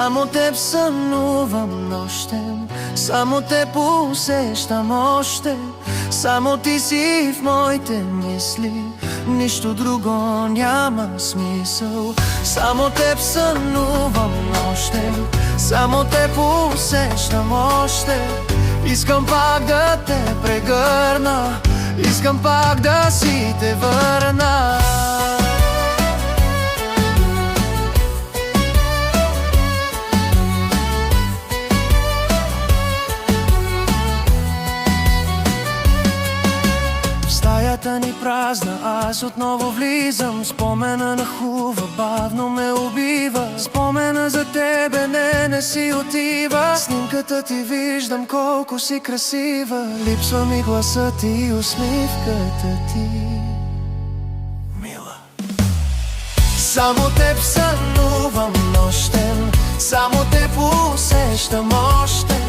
Само теб сънувам нощем, само теб усещам още. Само ти си в моите мисли, нищо друго няма смисъл. Само теб сънувам нощем, само теб усещам още. Искам пак да те прегърна, искам пак да си те върна. Стаята ни празна, аз отново влизам. Спомена на хува бавно ме убива. Спомена за тебе не си отива. Снимката ти виждам колко си красива. Липсва ми гласът и усмивката ти, мила. Само теб сънувам нощем, само теб усещам още.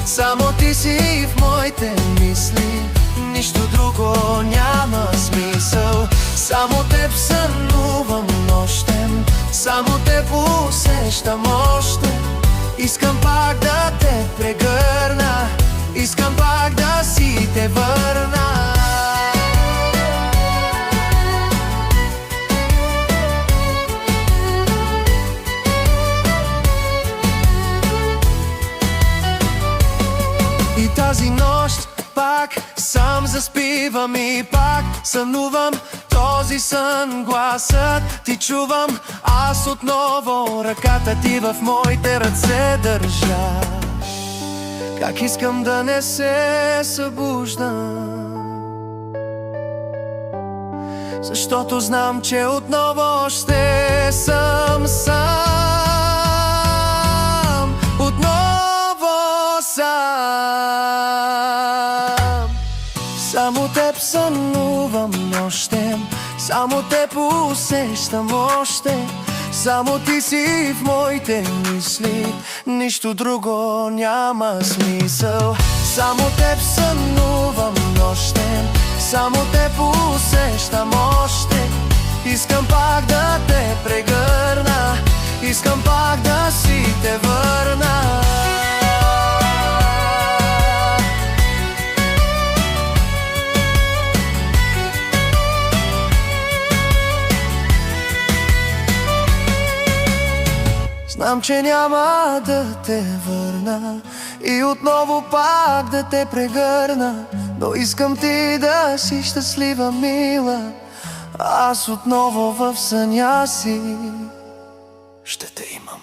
Само ти си в моите мисли, нищо друго няма смисъл. Само теб сънувам нощем, само теб усещам още. Искам пак да те прегърна, искам пак да си те върна. И тази нощ пак сам заспивам и пак сънувам този сън. Гласът ти чувам, аз отново ръката ти в моите ръце държа. Как искам да не се събуждам, защото знам, че отново ще съм сам. Отново сам. Само теб сънувам нощем, само теб усещам още. Само ти си в моите мисли, нищо друго няма смисъл. Само теб сънувам нощем, само теб усещам още. Искам пак да те прегърна, искам пак да си те върна. Знам, че няма да те върна и отново пак да те прегърна, но искам ти да си щастлива, мила. Аз отново в съня си ще те имам.